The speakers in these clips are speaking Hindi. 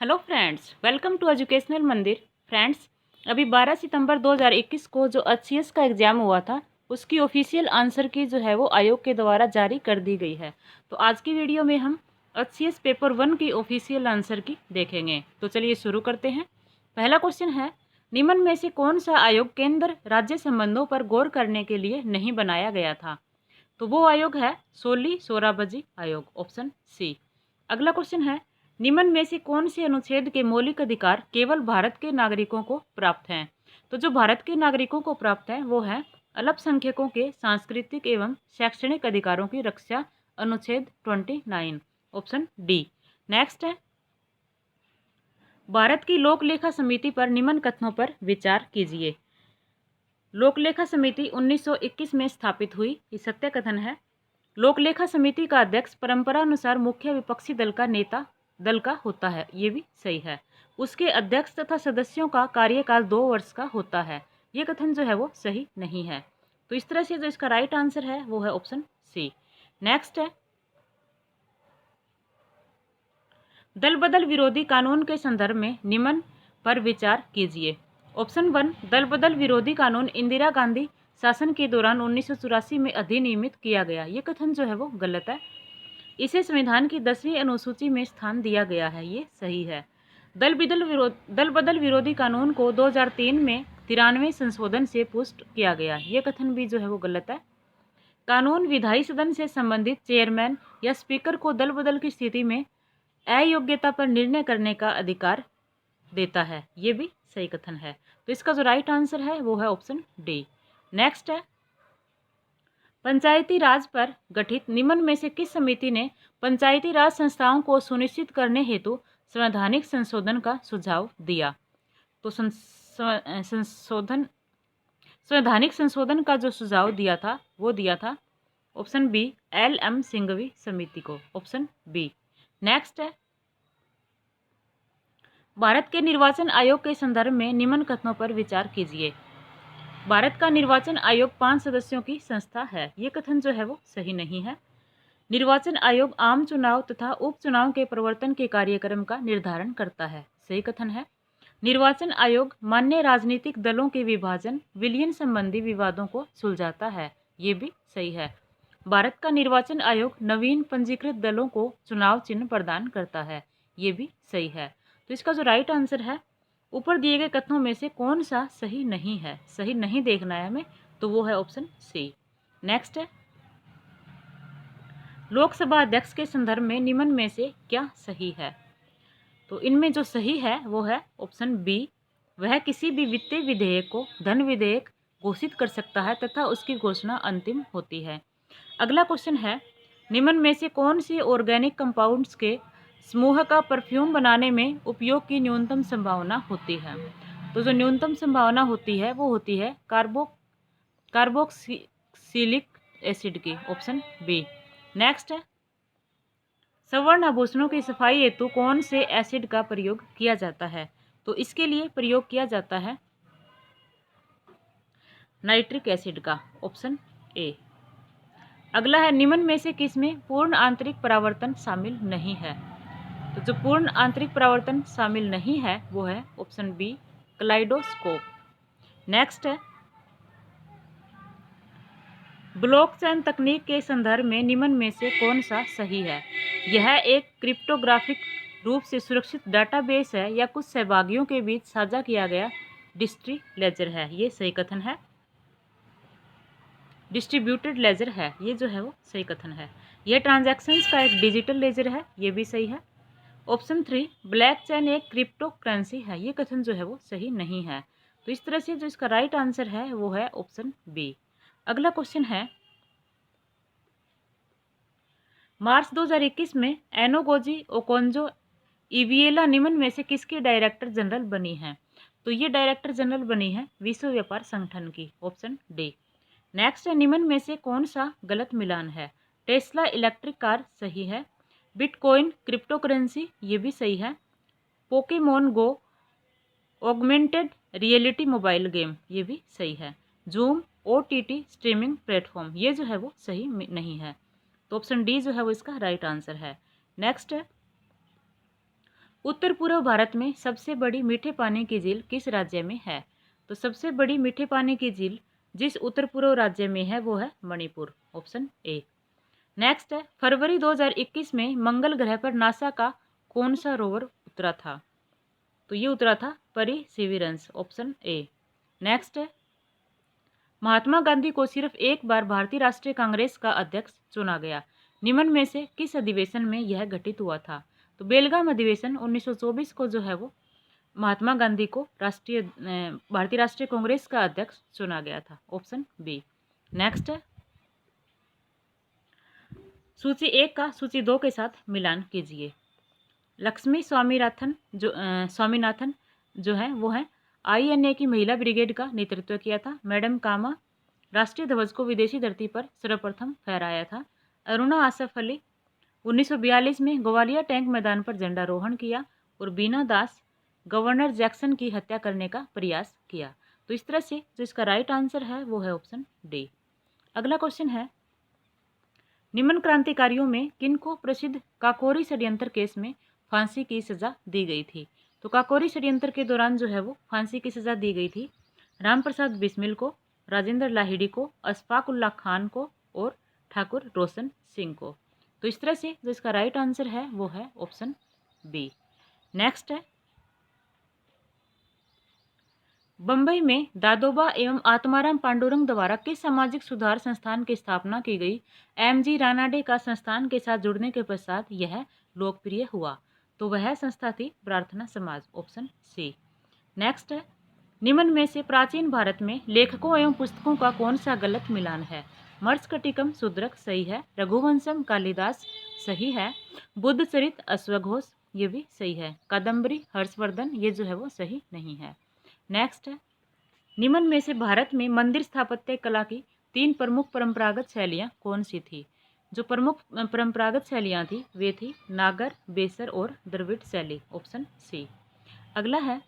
Hello friends, welcome to educational Mandir. Friends, अभी 12 सितंबर 2021 को जो एचसीएस का एग्ज़ाम हुआ था उसकी ऑफिशियल आंसर की जो है वो आयोग के द्वारा जारी कर दी गई है। तो आज की वीडियो में हम एचसीएस पेपर 1 की ऑफिशियल आंसर की देखेंगे। तो चलिए शुरू करते हैं। पहला क्वेश्चन है, निम्न में से कौन सा आयोग केंद्र राज्य संबंधों पर गौर करने के लिए नहीं बनाया गया था? तो वो आयोग है सोली सोराबजी आयोग, ऑप्शन सी। अगला क्वेश्चन है, निम्न में से कौन से अनुच्छेद के मौलिक अधिकार केवल भारत के नागरिकों को प्राप्त हैं? तो जो भारत के नागरिकों को प्राप्त है वो है अल्पसंख्यकों के सांस्कृतिक एवं शैक्षणिक अधिकारों की रक्षा, अनुच्छेद 29, ऑप्शन डी। नेक्स्ट है, भारत की लोक लेखा समिति पर निम्न कथनों पर विचार कीजिए। लोक लेखा समिति 1921 में स्थापित हुई, ये सत्य कथन है। लोक लेखा समिति का अध्यक्ष परंपरा अनुसार मुख्य विपक्षी दल का होता है, ये भी सही है। उसके अध्यक्ष तथा सदस्यों का कार्यकाल 2 वर्ष का होता है, ये कथन जो है वो सही नहीं है। तो इस तरह से जो इसका राइट आंसर है वो है ऑप्शन सी। नेक्स्ट है, दल बदल विरोधी कानून के संदर्भ में निम्न पर विचार कीजिए। ऑप्शन 1, दल बदल विरोधी कानून इंदिरा गांधी शासन के दौरान 1984 में अधिनियमित किया गया, ये कथन जो है वो गलत है। इसे संविधान की 10वीं अनुसूची में स्थान दिया गया है, ये सही है। दल बदल विरोधी कानून को 2003 में 93वें संशोधन से पुष्ट किया गया, ये कथन भी जो है वो गलत है। कानून विधायी सदन से संबंधित चेयरमैन या स्पीकर को दल बदल की स्थिति में अयोग्यता पर निर्णय करने का अधिकार देता है, ये भी सही कथन है। तो इसका जो राइट आंसर है वो है ऑप्शन डी। नेक्स्ट है, पंचायती राज पर गठित निम्न में से किस समिति ने पंचायती राज संस्थाओं को सुनिश्चित करने हेतु संवैधानिक संशोधन का सुझाव दिया? तो संवैधानिक संशोधन का जो सुझाव दिया था वो दिया था ऑप्शन बी, LM सिंघवी समिति को, ऑप्शन बी। नेक्स्ट है, भारत के निर्वाचन आयोग के संदर्भ में निम्न कथनों पर विचार कीजिए। भारत का निर्वाचन आयोग 5 सदस्यों की संस्था है, ये कथन जो है वो सही नहीं है। निर्वाचन आयोग आम चुनाव तथा उपचुनाव के प्रवर्तन के कार्यक्रम का निर्धारण करता है, सही कथन है। निर्वाचन आयोग मान्य राजनीतिक दलों के विभाजन, विलयन संबंधी विवादों को सुलझाता है, ये भी सही है। भारत का निर्वाचन आयोग नवीन पंजीकृत दलों को चुनाव चिन्ह प्रदान करता है, ये भी सही है। तो इसका जो राइट आंसर है, ऊपर दिए गए कथनों में से कौन सा सही नहीं है, सही नहीं देखना है हमें, तो वो है ऑप्शन सी। नेक्स्ट है, लोकसभा अध्यक्ष के संदर्भ में निम्न में से क्या सही है? तो इनमें जो सही है वो है ऑप्शन बी, वह किसी भी वित्तीय विधेयक को धन विधेयक घोषित कर सकता है तथा उसकी घोषणा अंतिम होती है। अगला क्वेश्चन है, निम्न में से कौन सी ऑर्गेनिक कंपाउंड्स के समूह का परफ्यूम बनाने में उपयोग की न्यूनतम संभावना होती है? तो जो न्यूनतम संभावना होती है वो होती है कार्बोक्सिलिक एसिड की, ऑप्शन बी। नेक्स्ट है, सवर्ण आभूषणों की सफाई हेतु कौन से एसिड का प्रयोग किया जाता है? तो इसके लिए प्रयोग किया जाता है नाइट्रिक एसिड का, ऑप्शन ए। अगला है, निम्न में से किसमें पूर्ण आंतरिक परावर्तन शामिल नहीं है? तो जो पूर्ण आंतरिक परावर्तन शामिल नहीं है वो है ऑप्शन बी, कलाइडोस्कोप। नेक्स्ट है, ब्लॉकचेन तकनीक के संदर्भ में निम्न में से कौन सा सही है? यह एक क्रिप्टोग्राफिक रूप से सुरक्षित डाटाबेस है या कुछ सहभागियों के बीच साझा किया गया डिस्ट्रीब्यूटेड लेजर है, ये सही कथन है। डिस्ट्रीब्यूटेड लेजर है, ये जो है वो सही कथन है। यह ट्रांजैक्शंस का एक डिजिटल लेजर है, ये भी सही है। ऑप्शन 3, ब्लैक चेन एक क्रिप्टो करेंसी है, ये कथन जो है वो सही नहीं है। तो इस तरह से जो इसका राइट आंसर है वो है ऑप्शन बी। अगला क्वेश्चन है, मार्च 2021 में एनोगोजी ओकोंजो इविएला निम्न में से किसकी डायरेक्टर जनरल बनी है? तो ये डायरेक्टर जनरल बनी है विश्व व्यापार संगठन की, ऑप्शन डी। नेक्स्ट है, निम्न में से कौन सा गलत मिलान है? टेस्ला इलेक्ट्रिक कार सही है, बिटकॉइन क्रिप्टो करेंसी ये भी सही है, पोकेमोन गो ऑगमेंटेड रियलिटी मोबाइल गेम ये भी सही है, जूम OTT स्ट्रीमिंग प्लेटफॉर्म ये जो है वो सही नहीं है। तो ऑप्शन डी जो है वो इसका राइट आंसर है। नेक्स्ट है, उत्तर पूर्व भारत में सबसे बड़ी मीठे पानी की झील किस राज्य में है? तो सबसे बड़ी मीठे पानी की झील जिस उत्तर पूर्व राज्य में है वो है मणिपुर, ऑप्शन ए। नेक्स्ट है, फरवरी 2021 में मंगल ग्रह पर नासा का कौन सा रोवर उतरा था? तो ये उतरा था परसिवियरेंस, ऑप्शन ए। नेक्स्ट है, महात्मा गांधी को सिर्फ एक बार भारतीय राष्ट्रीय कांग्रेस का अध्यक्ष चुना गया, निम्न में से किस अधिवेशन में यह घटित हुआ था? तो बेलगाम अधिवेशन 1924 को जो है वो महात्मा गांधी को भारतीय राष्ट्रीय कांग्रेस का अध्यक्ष चुना गया था, ऑप्शन बी। नेक्स्ट है, सूची 1 का सूची 2 के साथ मिलान कीजिए। लक्ष्मी स्वामीनाथन जो है वो है INA की महिला ब्रिगेड का नेतृत्व किया था। मैडम कामा राष्ट्रीय ध्वज को विदेशी धरती पर सर्वप्रथम फहराया था। अरुणा आसफ अली 1942 में ग्वालियर टैंक मैदान पर झंडारोहण किया और बीना दास गवर्नर जैक्सन की हत्या करने का प्रयास किया। तो इस तरह से जो इसका राइट आंसर है वो है ऑप्शन डी। अगला क्वेश्चन है, निम्न क्रांतिकारियों में किनको प्रसिद्ध काकोरी षड्यंत्र केस में फांसी की सजा दी गई थी? तो काकोरी षड्यंत्र के दौरान जो है वो फांसी की सजा दी गई थी रामप्रसाद बिस्मिल को, राजेंद्र लाहिड़ी को, अशफाक उल्लाह खान को और ठाकुर रोशन सिंह को। तो इस तरह से जो इसका राइट आंसर है वो है ऑप्शन बी। नेक्स्ट है, बंबई में दादोबा एवं आत्माराम पांडुरंग द्वारा किस सामाजिक सुधार संस्थान की स्थापना की गई? MG रानाडे का संस्थान के साथ जुड़ने के पश्चात यह लोकप्रिय हुआ। तो वह संस्था थी प्रार्थना समाज, ऑप्शन सी। नेक्स्ट है, निम्न में से प्राचीन भारत में लेखकों एवं पुस्तकों का कौन सा गलत मिलान है? मर्सकटिकम शूद्रक सही है, रघुवंशम कालिदास सही है, बुद्ध चरित अश्वघोष ये भी सही है, कादम्बरी हर्षवर्धन ये जो है वो सही नहीं है। नेक्स्ट है, निम्न में से भारत में मंदिर स्थापत्य कला की 3 प्रमुख परंपरागत शैलियाँ कौन सी थी? जो प्रमुख परंपरागत शैलियाँ थी वे थी नागर, बेसर और द्रविड़ शैली, ऑप्शन सी। अगला है,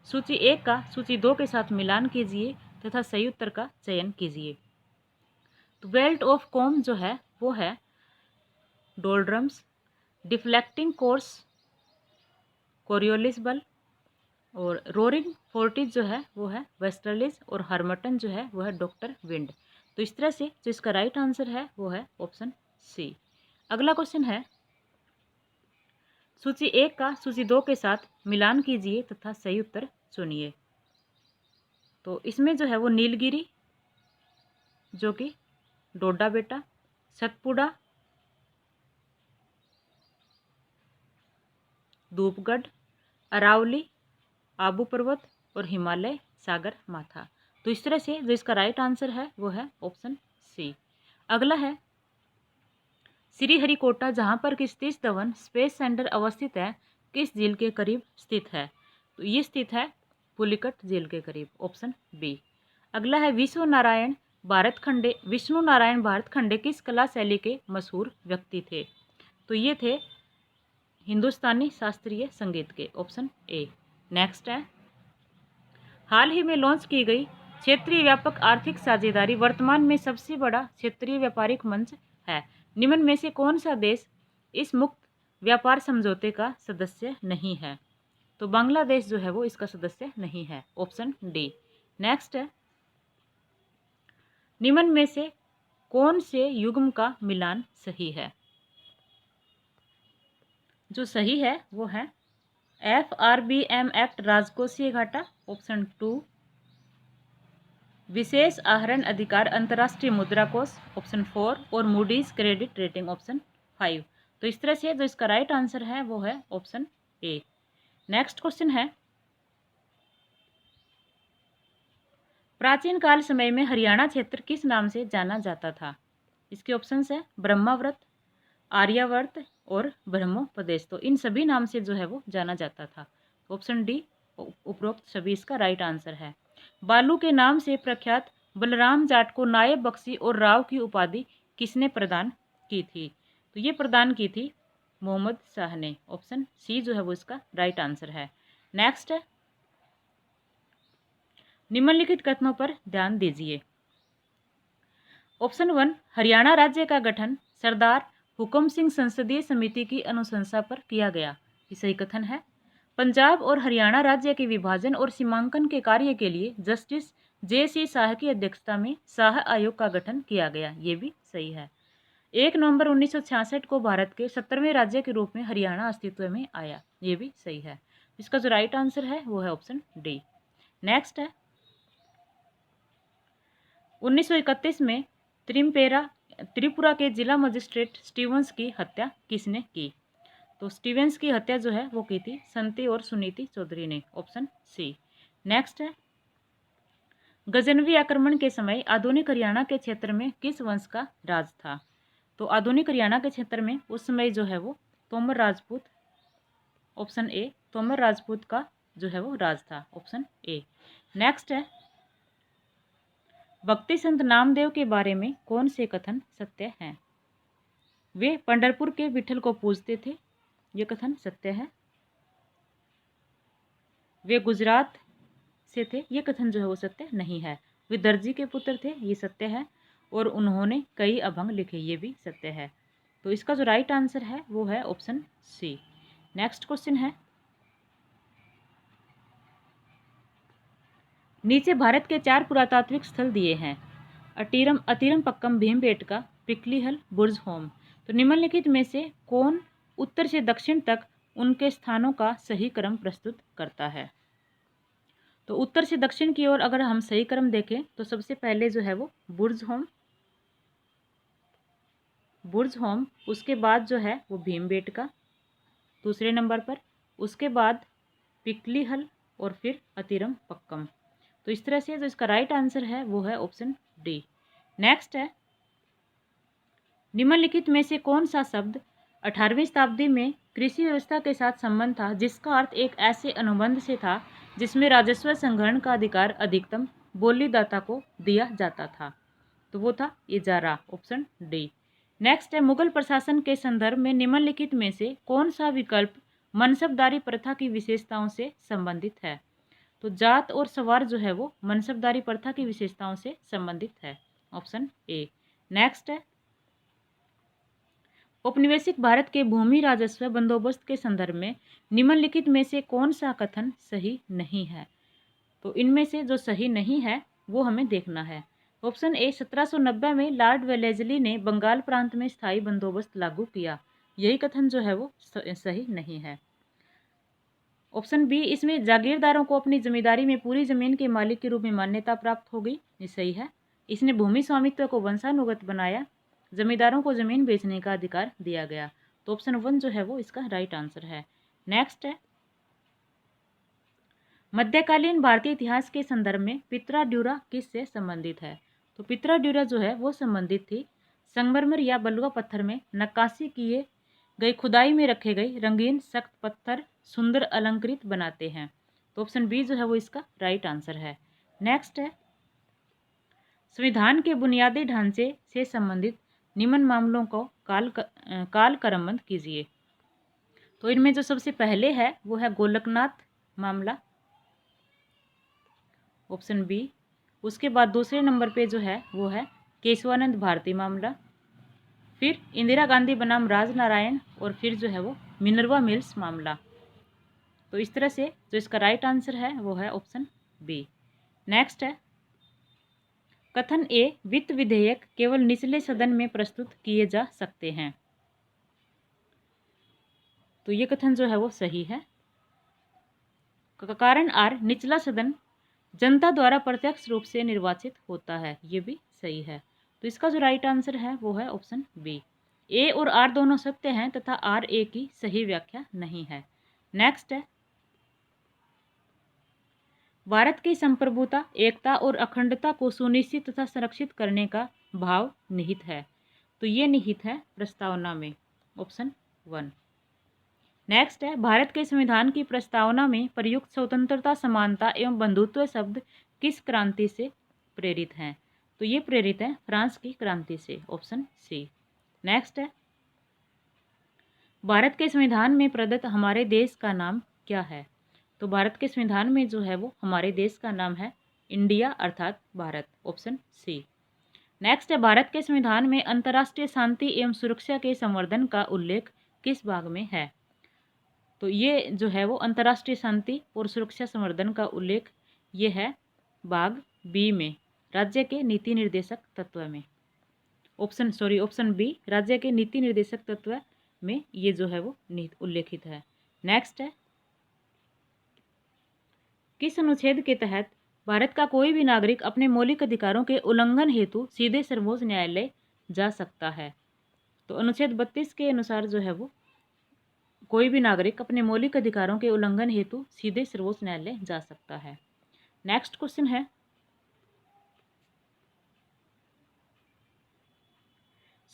सूची 1 का सूची 2 के साथ मिलान कीजिए तथा सही उत्तर का चयन कीजिए। तो बेल्ट ऑफ कॉम जो है वो है डोल्ड्रम्स, डिफ्लेक्टिंग कोर्स कोरियोलिस बल, और रोरिंग फोर्टिज जो है वो है वेस्टर्लिस, और हर्मटन जो है वो है डॉक्टर विंड। तो इस तरह से जो इसका राइट आंसर है वो है ऑप्शन सी। अगला क्वेश्चन है, सूची 1 का सूची 2 के साथ मिलान कीजिए तथा सही उत्तर चुनिए। तो इसमें जो है वो नीलगिरी जो कि डोडा बेटा, सतपुड़ा, धूपगढ़, अरावली, आबू पर्वत और हिमालय सागर माथा। तो इस तरह से जो इसका राइट आंसर है वो है ऑप्शन सी। अगला है, श्रीहरिकोटा जहां पर कि सतीश धवन स्पेस सेंटर अवस्थित है किस झील के करीब स्थित है? तो ये स्थित है पुलिकट झील के करीब, ऑप्शन बी। अगला है, विष्णु नारायण भारत खंडे किस कला शैली के मशहूर व्यक्ति थे? तो ये थे हिंदुस्तानी शास्त्रीय संगीत के, ऑप्शन ए। नेक्स्ट है, हाल ही में लॉन्च की गई क्षेत्रीय व्यापक आर्थिक साझेदारी वर्तमान में सबसे बड़ा क्षेत्रीय व्यापारिक मंच है, निम्न में से कौन सा देश इस मुक्त व्यापार समझौते का सदस्य नहीं है? तो बांग्लादेश जो है वो इसका सदस्य नहीं है, ऑप्शन डी। नेक्स्ट है, निम्न में से कौन से युग्म का मिलान सही है? जो सही है वो है FRBM एक्ट राजकोषीय घाटा, ऑप्शन 2। विशेष आहरण अधिकार अंतर्राष्ट्रीय मुद्रा कोष, ऑप्शन 4। और मूडीज क्रेडिट रेटिंग, ऑप्शन 5। तो इस तरह से जो इसका राइट आंसर है वो है ऑप्शन ए। नेक्स्ट क्वेश्चन है, प्राचीन काल समय में हरियाणा क्षेत्र किस नाम से जाना जाता था? इसके ऑप्शंस है ब्रह्माव्रत, आर्यावर्त और ब्रह्मोपदेश। तो इन सभी नाम से जो है वो जाना जाता था, ऑप्शन डी उपरोक्त सभी इसका राइट आंसर है। बालू के नाम से प्रख्यात बलराम जाट को नायब बख्शी और राव की उपाधि किसने प्रदान की थी? तो ये प्रदान की थी मोहम्मद शाह ने, ऑप्शन सी जो है वो इसका राइट आंसर है। नेक्स्ट है, निम्नलिखित कथनों पर ध्यान दीजिए। ऑप्शन 1, हरियाणा राज्य का गठन सरदार हुकुम सिंह संसदीय समिति की अनुशंसा पर किया गया। ये सही कथन है। पंजाब और हरियाणा राज्य के विभाजन और सीमांकन के कार्य के लिए जस्टिस जे.सी. शाह की अध्यक्षता में शाह आयोग का गठन किया गया, ये भी सही है। 1 नवंबर 1966 को भारत के 17वें राज्य के रूप में हरियाणा अस्तित्व में आया, ये भी सही है। इसका जो राइट आंसर है वो है ऑप्शन डी। नेक्स्ट है 1931 में त्रिपुरा के जिला मजिस्ट्रेट स्टीवंस की हत्या किसने की? तो स्टीवेंस की हत्या जो है वो की थी संती और सुनीति चौधरी ने, ऑप्शन सी। नेक्स्ट है गजनवी आक्रमण के समय आधुनिक हरियाणा के क्षेत्र में किस वंश का राज था? तो आधुनिक हरियाणा के क्षेत्र में उस समय जो है वो तोमर राजपूत, ऑप्शन ए, तोमर राजपूत का जो है वो राज था, ऑप्शन ए। नेक्स्ट है भक्ति संत नामदेव के बारे में कौन से कथन सत्य हैं? वे पंढरपुर के विठल को पूजते थे, ये कथन सत्य है। वे गुजरात से थे, ये कथन जो है वो सत्य नहीं है। वे दर्जी के पुत्र थे, ये सत्य है। और उन्होंने कई अभंग लिखे, ये भी सत्य है। तो इसका जो राइट आंसर है वो है ऑप्शन सी। नेक्स्ट क्वेश्चन है नीचे भारत के 4 पुरातात्विक स्थल दिए हैं, अतिरम भीमबेटका, पिकलीहल, बुर्ज होम। तो निम्नलिखित में से कौन उत्तर से दक्षिण तक उनके स्थानों का सही क्रम प्रस्तुत करता है? तो उत्तर से दक्षिण की ओर अगर हम सही क्रम देखें तो सबसे पहले जो है वो बुर्ज होम, उसके बाद जो है वो भीमबेटका दूसरे नंबर पर, उसके बाद पिकलीहल और फिर अतिरम पक्कम। तो इस तरह से जो इसका राइट आंसर है वो है ऑप्शन डी। नेक्स्ट है निम्नलिखित में से कौन सा शब्द 18वीं शताब्दी में कृषि व्यवस्था के साथ संबंध था जिसका अर्थ एक ऐसे अनुबंध से था जिसमें राजस्व संग्रहण का अधिकार अधिकतम बोलीदाता को दिया जाता था? तो वो था इजारा, ऑप्शन डी। नेक्स्ट है मुगल प्रशासन के संदर्भ में निम्नलिखित में से कौन सा विकल्प मनसबदारी प्रथा की विशेषताओं से संबंधित है? तो जात और सवार जो है वो मनसबदारी प्रथा की विशेषताओं से संबंधित है, ऑप्शन ए। नेक्स्ट है औपनिवेशिक भारत के भूमि राजस्व बंदोबस्त के संदर्भ में निम्नलिखित में से कौन सा कथन सही नहीं है? तो इनमें से जो सही नहीं है वो हमें देखना है। ऑप्शन ए 1790 में लॉर्ड वेलेस्ली ने बंगाल प्रांत में स्थायी बंदोबस्त लागू किया, यही कथन जो है वो सही नहीं है। ऑप्शन बी इसमें जागीरदारों को अपनी जमींदारी में पूरी जमीन के मालिक के रूप में मान्यता प्राप्त हो गई, ये सही है। इसने भूमि स्वामित्व को वंशानुगत बनाया, जमींदारों को जमीन बेचने का अधिकार दिया गया। तो ऑप्शन 1 जो है वो इसका राइट आंसर है। नेक्स्ट है मध्यकालीन भारतीय इतिहास के संदर्भ में पित्रा-ड्यूरा किससे संबंधित है? तो पित्रा-ड्यूरा जो है वो संबंधित थी संगमरमर या बलुआ पत्थर में नक्काशी किए गई खुदाई में रखे गए रंगीन सख्त पत्थर सुंदर अलंकृत बनाते हैं। तो ऑप्शन बी जो है वो इसका राइट आंसर है। नेक्स्ट है संविधान के बुनियादी ढांचे से संबंधित निम्न मामलों को काल क्रमबद्ध कीजिए। तो इनमें जो सबसे पहले है वो है गोलकनाथ मामला, ऑप्शन बी। उसके बाद दूसरे नंबर पे जो है वो है केशवानंद भारती मामला, फिर इंदिरा गांधी बनाम राजनारायण और फिर जो है वो मिनर्वा मिल्स मामला। तो इस तरह से जो इसका राइट आंसर है वो है ऑप्शन बी। नेक्स्ट है कथन ए वित्त विधेयक केवल निचले सदन में प्रस्तुत किए जा सकते हैं। तो ये कथन जो है वो सही है। कारण आर निचला सदन जनता द्वारा प्रत्यक्ष रूप से निर्वाचित होता है, ये भी सही है। तो इसका जो राइट आंसर है वो है ऑप्शन बी। ए और आर दोनों सत्य हैं तथा आर ए की सही व्याख्या नहीं है। नेक्स्ट है भारत की संप्रभुता एकता और अखंडता को सुनिश्चित तथा संरक्षित करने का भाव निहित है। तो ये निहित है प्रस्तावना में, ऑप्शन 1। नेक्स्ट है भारत के संविधान की प्रस्तावना में प्रयुक्त स्वतंत्रता समानता एवं बंधुत्व शब्द किस क्रांति से प्रेरित हैं? तो ये प्रेरित है फ्रांस की क्रांति से, ऑप्शन सी। नेक्स्ट है भारत के संविधान में प्रदत्त हमारे देश का नाम क्या है? तो भारत के संविधान में जो है वो हमारे देश का नाम है इंडिया अर्थात भारत, ऑप्शन सी। नेक्स्ट है भारत के संविधान में अंतर्राष्ट्रीय शांति एवं सुरक्षा के संवर्धन का उल्लेख किस भाग में है? तो ये जो है वो अंतर्राष्ट्रीय शांति और सुरक्षा संवर्धन का उल्लेख ये है भाग बी में, राज्य के नीति निर्देशक तत्व में। ऑप्शन बी, राज्य के नीति निर्देशक तत्व में ये जो है वो उल्लेखित है। नेक्स्ट है, किस अनुच्छेद के तहत भारत का कोई भी नागरिक अपने मौलिक अधिकारों के उल्लंघन हेतु सीधे सर्वोच्च न्यायालय जा सकता है? तो अनुच्छेद 32 के अनुसार जो है वो कोई भी नागरिक अपने मौलिक अधिकारों के उल्लंघन हेतु सीधे सर्वोच्च न्यायालय जा सकता है। नेक्स्ट क्वेश्चन है,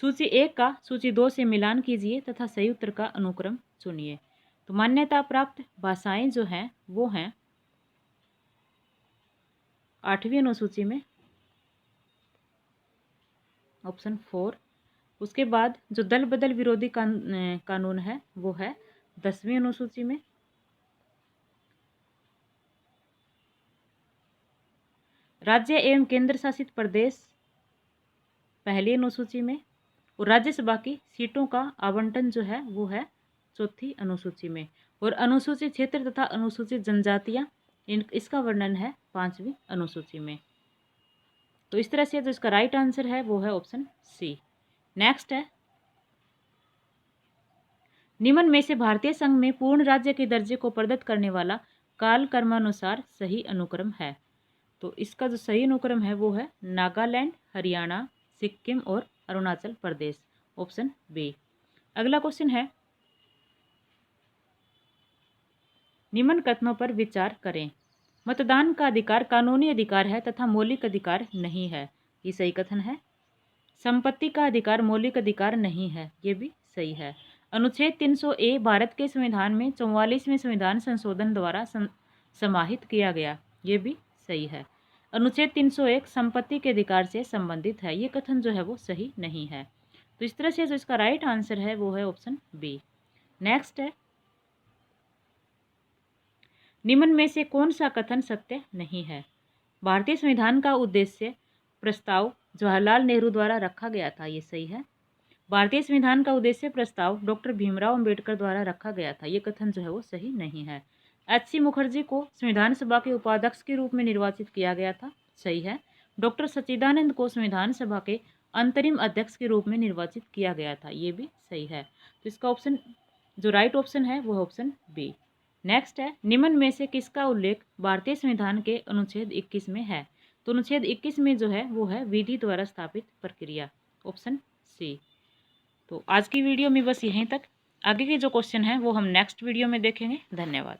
सूची 1 का सूची 2 से मिलान कीजिए तथा सही उत्तर का अनुक्रम चुनिए। तो मान्यता प्राप्त भाषाएं जो हैं वो हैं 8वीं अनुसूची में, ऑप्शन 4। उसके बाद जो दल बदल विरोधी कानून है वो है 10वीं अनुसूची में। राज्य एवं केंद्र शासित प्रदेश पहली अनुसूची में, और राज्यसभा की सीटों का आवंटन जो है वो है 4थी अनुसूची में, और अनुसूचित क्षेत्र तथा अनुसूचित जनजातियां इसका वर्णन है 5वीं अनुसूची में। तो इस तरह से जो इसका राइट आंसर है वो है ऑप्शन सी। नेक्स्ट है, निम्न में से भारतीय संघ में पूर्ण राज्य के दर्जे को प्रदत्त करने वाला काल क्रमानुसार सही अनुक्रम है? तो इसका जो सही अनुक्रम है वो है नागालैंड, हरियाणा, सिक्किम और अरुणाचल प्रदेश, ऑप्शन बी। अगला क्वेश्चन है, निम्न कथनों पर विचार करें। मतदान का अधिकार कानूनी अधिकार है तथा मौलिक अधिकार नहीं है, ये सही कथन है। संपत्ति का अधिकार मौलिक अधिकार नहीं है, ये भी सही है। अनुच्छेद 300A भारत के संविधान में 44वें संविधान संशोधन द्वारा समाहित किया गया, ये भी सही है। अनुच्छेद 301 संपत्ति के अधिकार से संबंधित है, ये कथन जो है वो सही नहीं है। तो इस तरह से जो इसका राइट आंसर है वो है ऑप्शन बी। नेक्स्ट है, निम्न में से कौन सा कथन सत्य नहीं है? भारतीय संविधान का उद्देश्य प्रस्ताव जवाहरलाल नेहरू द्वारा रखा गया था, ये सही है। भारतीय संविधान का उद्देश्य प्रस्ताव डॉक्टर भीमराव अंबेडकर द्वारा रखा गया था, ये कथन जो है वो सही नहीं है। एच.सी. मुखर्जी को संविधान सभा के उपाध्यक्ष के रूप में निर्वाचित किया गया था, सही है। डॉक्टर सच्चिदानंद को संविधान सभा के अंतरिम अध्यक्ष के रूप में निर्वाचित किया गया था, ये भी सही है। तो इसका ऑप्शन जो राइट ऑप्शन है वो ऑप्शन बी। नेक्स्ट है, निम्न में से किसका उल्लेख भारतीय संविधान के अनुच्छेद 21 में है? तो अनुच्छेद 21 में जो है वो है विधि द्वारा स्थापित प्रक्रिया, ऑप्शन सी। तो आज की वीडियो में बस यहीं तक। आगे के जो क्वेश्चन है वो हम नेक्स्ट वीडियो में देखेंगे। धन्यवाद।